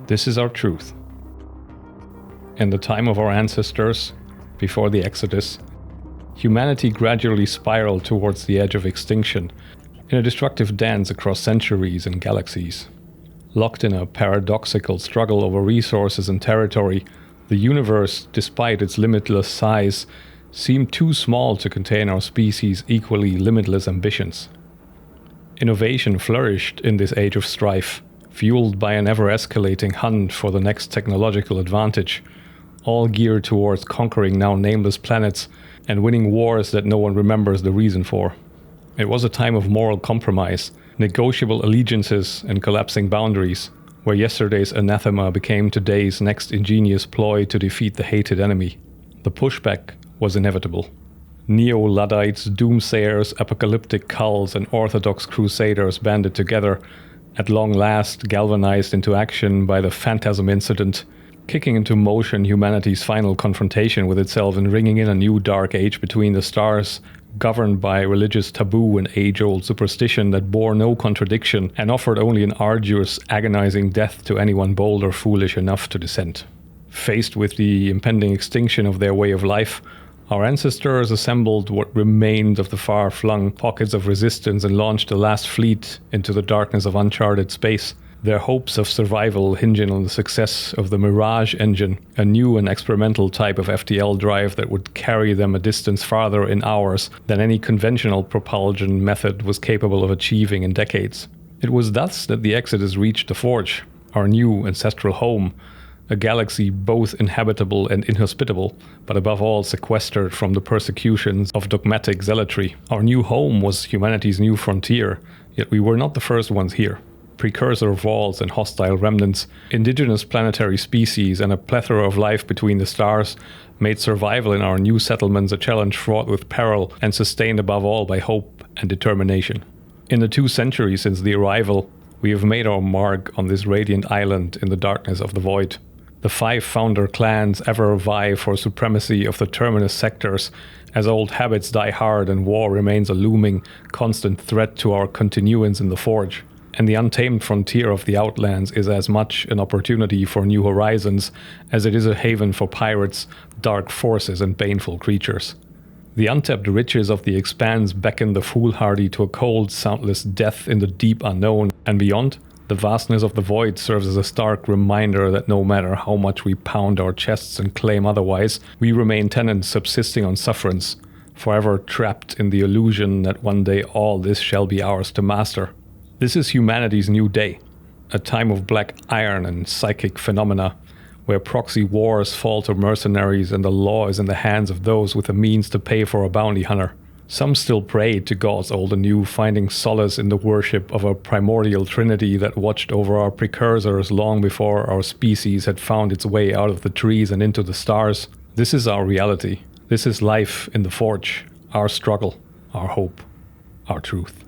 This is our truth. In the time of our ancestors, before the Exodus, humanity gradually spiraled towards the edge of extinction in a destructive dance across centuries and galaxies. Locked in a paradoxical struggle over resources and territory, the universe, despite its limitless size, seemed too small to contain our species' equally limitless ambitions. Innovation flourished in this age of strife, fueled by an ever-escalating hunt for the next technological advantage, all geared towards conquering now nameless planets and winning wars that no one remembers the reason for. It was a time of moral compromise, negotiable allegiances and collapsing boundaries, where yesterday's anathema became today's next ingenious ploy to defeat the hated enemy. The pushback was inevitable. Neo-Luddites, doomsayers, apocalyptic cults, and orthodox crusaders banded together, at long last galvanized into action by the Phantasm incident, kicking into motion humanity's final confrontation with itself and ringing in a new dark age between the stars, governed by religious taboo and age-old superstition that bore no contradiction and offered only an arduous, agonizing death to anyone bold or foolish enough to dissent. Faced with the impending extinction of their way of life, our ancestors assembled what remained of the far-flung pockets of resistance and launched the last fleet into the darkness of uncharted space, their hopes of survival hinging on the success of the Mirage engine, a new and experimental type of FTL drive that would carry them a distance farther in hours than any conventional propulsion method was capable of achieving in decades. It was thus that the Exodus reached the Forge, our new ancestral home, a galaxy both inhabitable and inhospitable, but above all sequestered from the persecutions of dogmatic zealotry. Our new home was humanity's new frontier, yet we were not the first ones here. Precursor vaults and hostile remnants, indigenous planetary species, and a plethora of life between the stars made survival in our new settlements a challenge fraught with peril and sustained above all by hope and determination. In the 2 centuries since the arrival, we have made our mark on this radiant island in the darkness of the void. The 5 founder clans ever vie for supremacy of the terminus sectors as old habits die hard and war remains a looming, constant threat to our continuance in the Forge. And the untamed frontier of the Outlands is as much an opportunity for new horizons as it is a haven for pirates, dark forces, and baneful creatures. The untapped riches of the Expanse beckon the foolhardy to a cold, soundless death in the deep unknown, and beyond, the vastness of the void serves as a stark reminder that no matter how much we pound our chests and claim otherwise, we remain tenants subsisting on sufferance, forever trapped in the illusion that one day all this shall be ours to master. This is humanity's new day, a time of black iron and psychic phenomena, where proxy wars fall to mercenaries and the law is in the hands of those with the means to pay for a bounty hunter. Some still pray to gods old and new, finding solace in the worship of a primordial trinity that watched over our precursors long before our species had found its way out of the trees and into the stars. This is our reality. This is life in the Forge, our struggle, our hope, our truth.